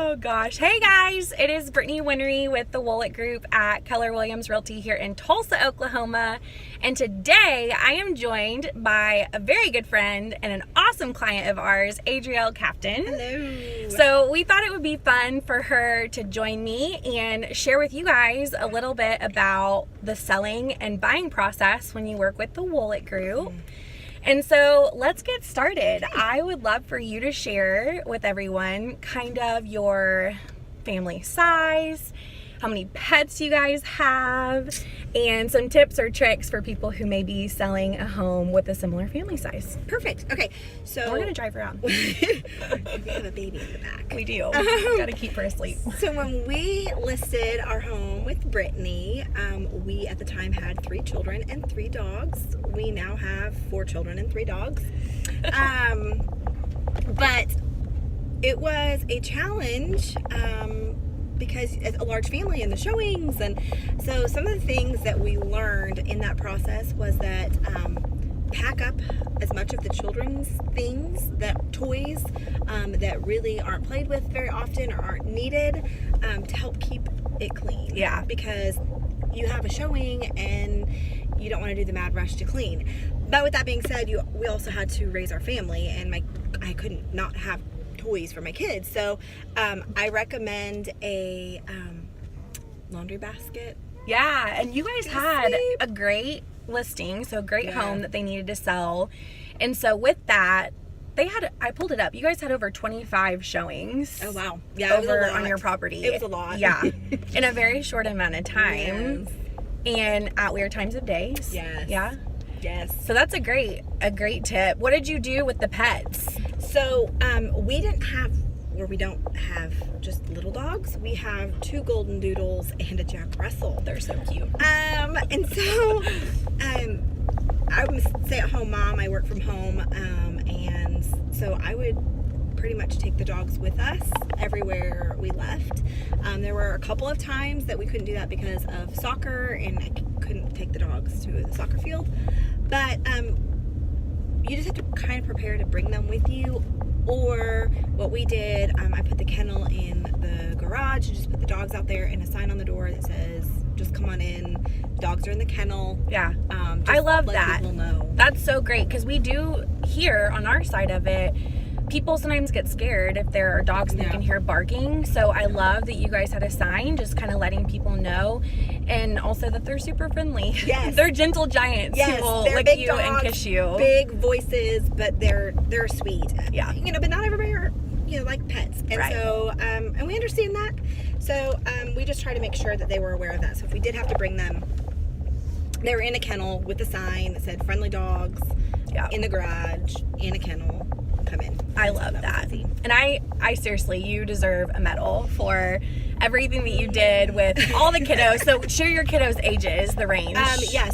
Oh gosh. Hey guys, it is Brittany Winery with the Wolek Group at Keller Williams Realty here in Tulsa, Oklahoma. And today I am joined by a very good friend and an awesome client of ours, Adriel Captain. Hello. So we thought it would be fun for her to join me and share with you guys a little bit about the selling and buying process when you work with the Wolek Group. And so let's get started. I would love for you to share with everyone kind of your family size, how many pets you guys have, and some tips or tricks for people who may be selling a home with a similar family size. Perfect. Okay, so We're gonna drive around. we have a baby in the back. We do. Gotta keep her asleep. So when we listed our home with Brittany, we at the time had 3 children and 3 dogs. We now have 4 children and 3 dogs. But it was a challenge because it's a large family and the showings, and so some of the things that we learned in that process was that pack up as much of the children's things, toys that really aren't played with very often or aren't needed, to help keep it clean. Yeah. Because you have a showing and you don't want to do the mad rush to clean. But with that being said, we also had to raise our family, and I couldn't not have toys for my kids. So I recommend a laundry basket. Yeah, and you guys had a great listing, so a great home that they needed to sell. And so with that, I pulled it up. You guys had over 25 showings. Oh wow. Yeah, over on your property. It was a lot. Yeah. In a very short amount of time. Yes. And at weird times of days. Yes. Yeah. Yes. So that's a great tip. What did you do with the pets? So we don't have just little dogs. We have 2 golden doodles and a Jack Russell. They're so cute. And so I'm a stay-at-home mom. I work from home, and so I would pretty much take the dogs with us everywhere we left. There were a couple of times that we couldn't do that because of soccer, and I couldn't take the dogs to the soccer field. But you just have to kind of prepare to bring them with you. Or what we did, I put the kennel in the garage and just put the dogs out there, and a sign on the door that says, just come on in, dogs are in the kennel. Yeah. I love that. People know. That's so great, because we do here on our side of it, people sometimes get scared if there are dogs and they can hear barking. So I love that you guys had a sign just kind of letting people know, and also that they're super friendly. Yes. They're gentle giants who will lick you dogs, and kiss you. Big voices, but they're sweet. Yeah. But not everybody are like pets. And right. So and we understand that. So we just try to make sure that they were aware of that. So if we did have to bring them, they were in a kennel with a sign that said friendly dogs in the garage, in a kennel. Come in. I love that. And I seriously, you deserve a medal for everything that you did with all the kiddos. So share your kiddos' ages, the range.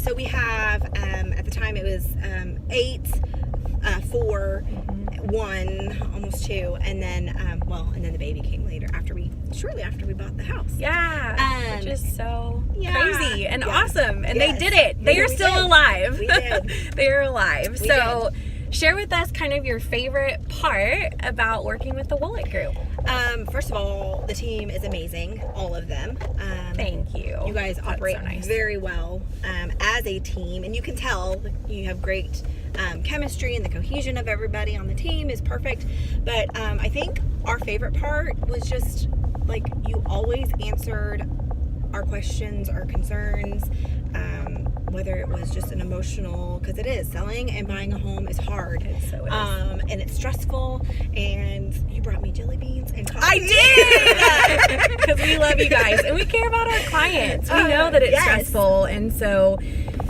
So we have at the time it was 8, 4, 1, almost 2, and then and then the baby came later shortly after we bought the house. Yeah. Which is so crazy and awesome. And they did it. They are still alive. We did. They are alive. Share with us kind of your favorite part about working with the Wolek Group. First of all, the team is amazing, all of them. Thank you. You guys operate very well as a team, and you can tell you have great chemistry, and the cohesion of everybody on the team is perfect. But I think our favorite part was just you always answered our questions, our concerns. Whether it was just an emotional, because it is, selling and buying a home is hard. It so is. And it's stressful, and you brought me jelly beans and coffee. I did! Because we love you guys, and we care about our clients. We know that it's stressful, and so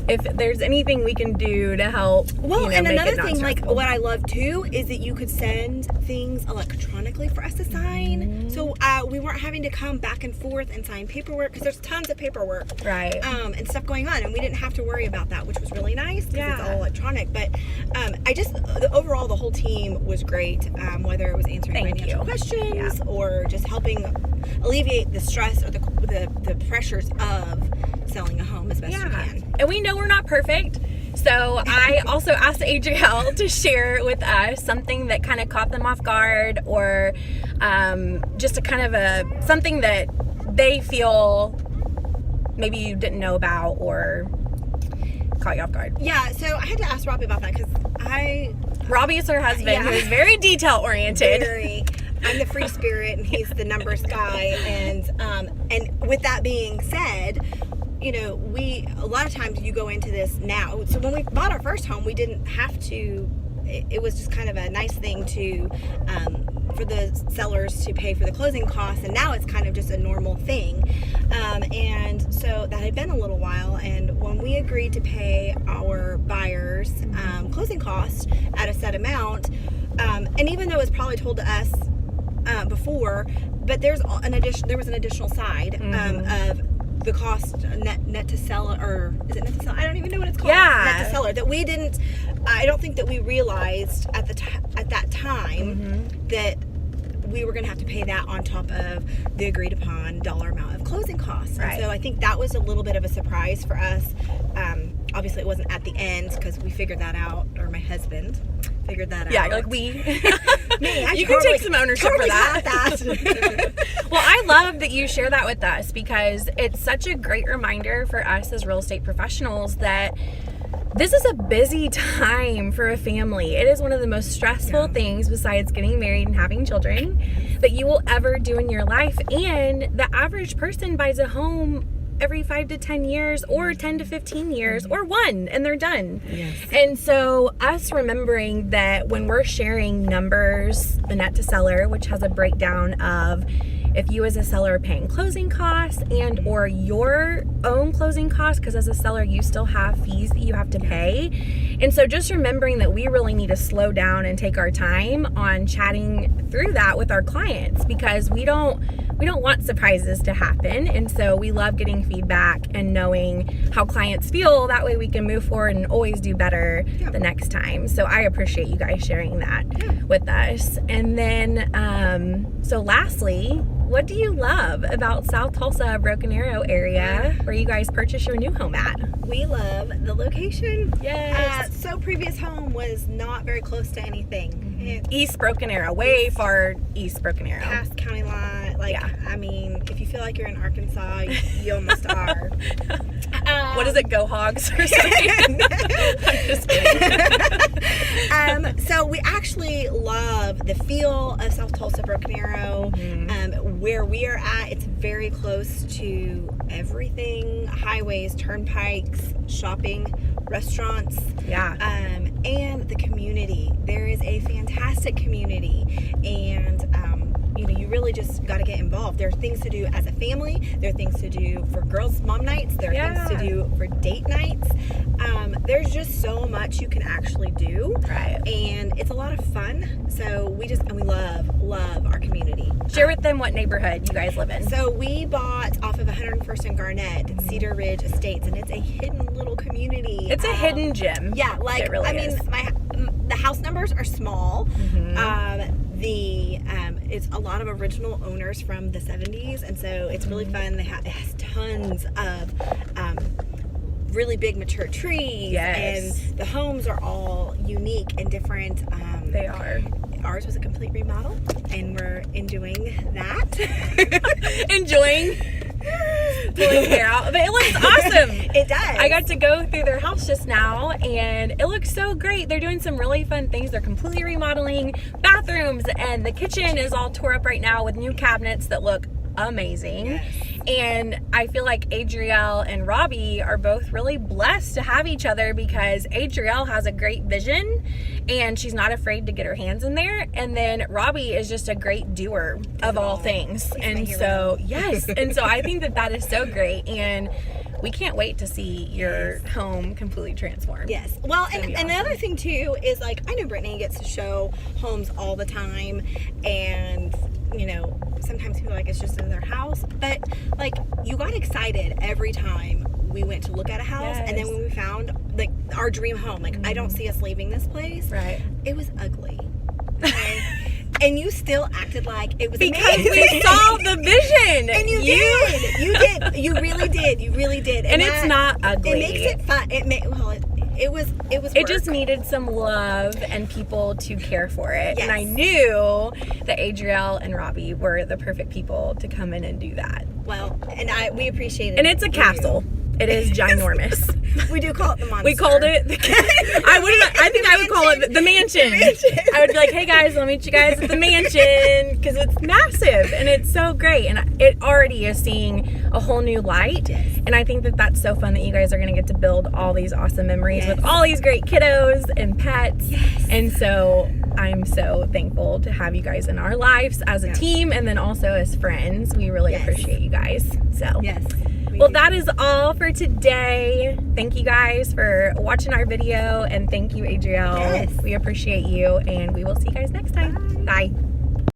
if there's anything we can do to help, and make another it thing, stressful. what I love too is that you could send things electronically for us to sign. So we weren't having to come back and forth and sign paperwork, because there's tons of paperwork, right? And stuff going on, and we didn't have to worry about that, which was really nice because it's all electronic. But overall, the whole team was great. Whether it was answering financial questions or just helping alleviate the stress or the pressures of selling a home as best you can. And we know we're not perfect. So I also asked Adriel to share with us something that kind of caught them off guard, or just a kind of something that they feel maybe you didn't know about or caught you off guard. Yeah, so I had to ask Robbie about that because Robbie is her husband, who is very detail oriented. I'm the free spirit and he's the numbers guy, and with that being said, you know, a lot of times you go into this now. So when we bought our first home, we didn't have to. It was just kind of a nice thing to for the sellers to pay for the closing costs, and now it's kind of just a normal thing. And so that had been a little while, and when we agreed to pay our buyers closing costs at a set amount, and even though it's probably told to us before, but there was an additional side of the cost net to seller, or is it net to seller? I don't even know what it's called. Yeah, net to seller, that we didn't. I don't think that we realized at that time that we were going to have to pay that on top of the agreed upon dollar amount of closing costs. Right. And so I think that was a little bit of a surprise for us. Obviously it wasn't at the end because we figured that out, or my husband figured that out. Yeah, you're like, we. Me, you can take some ownership for that. Well, I love that you share that with us, because it's such a great reminder for us as real estate professionals that this is a busy time for a family. It is one of the most stressful things, besides getting married and having children, that you will ever do in your life. And the average person buys a home every 5 to 10 years, or 10 to 15 years, or one, and they're done. Yes. And so us remembering that when we're sharing numbers, the net to seller, which has a breakdown of if you as a seller are paying closing costs and or your own closing costs, because as a seller you still have fees that you have to pay. And so just remembering that we really need to slow down and take our time on chatting through that with our clients, because we don't want surprises to happen. And so we love getting feedback and knowing how clients feel. That way we can move forward and always do better the next time. So I appreciate you guys sharing that with us. And then, so lastly, what do you love about South Tulsa, Broken Arrow area, where you guys purchased your new home at? We love the location. Yes. So previous home was not very close to anything. East Broken Arrow, way far East Broken Arrow. Past county line. Like, I mean, if you feel like you're in Arkansas, you almost are. What is it, Go Hogs or something? I'm just kidding. So we actually love the feel of South Tulsa, Broken Arrow. Where we are at, it's very close to everything: highways, turnpikes, shopping, restaurants. And the community. There is a fantastic community, and you really just got to get involved. There are things to do as a family. There are things to do for girls' mom nights. There are things to do for date nights. There's just so much you can actually do. Right. And it's a lot of fun. So we love our community. Share with them what neighborhood you guys live in. So we bought off of 101st and Garnett, Cedar Ridge Estates, and it's a hidden little community. It's a hidden gem. Yeah, like, it really is. The house numbers are small. It's a lot of original owners from the 70s, and so it's really fun. It has tons of really big mature trees, and the homes are all unique and different. They are. Ours was a complete remodel, and we're enjoying that. Enjoying pulling hair out, but it looks awesome. It does. I got to go through their house just now, and it looks so great. They're doing some really fun things. They're completely remodeling bathrooms, and the kitchen is all tore up right now with new cabinets that look amazing. And I feel like Adriel and Robbie are both really blessed to have each other, because Adriel has a great vision and she's not afraid to get her hands in there, and then Robbie is just a great doer of all things. And so and so I think that is so great, and we can't wait to see your home completely transformed. Yes. Well, and awesome. the other thing too is, like, I know Brittany gets to show homes all the time, and sometimes people are like, it's just in their house, but like, you got excited every time we went to look at a house, and then when we found like our dream home, like, I don't see us leaving this place. Right. It was ugly. Okay? And you still acted like it was because amazing. we saw the vision. And you did. You did. You really did. You really did. And it's not ugly. It makes it fun. it was It work. just needed some love and people to care for it. Yes. And I knew that Adriel and Robbie were the perfect people to come in and do that. Well, and we appreciate it. And it's a capsule. It is ginormous. We do call it the monster. We called it I think I would call it the mansion. I would be like, hey guys, I'll meet you guys at the mansion, because it's massive and it's so great, and it already is seeing a whole new light. Yes. And I think that that's so fun that you guys are going to get to build all these awesome memories with all these great kiddos and pets. Yes. And so I'm so thankful to have you guys in our lives as a team, and then also as friends. We really appreciate you guys. So Yes. well, that is all for today. Thank you guys for watching our video, and thank you, Adriel. Yes. We appreciate you, and we will see you guys next time. Bye.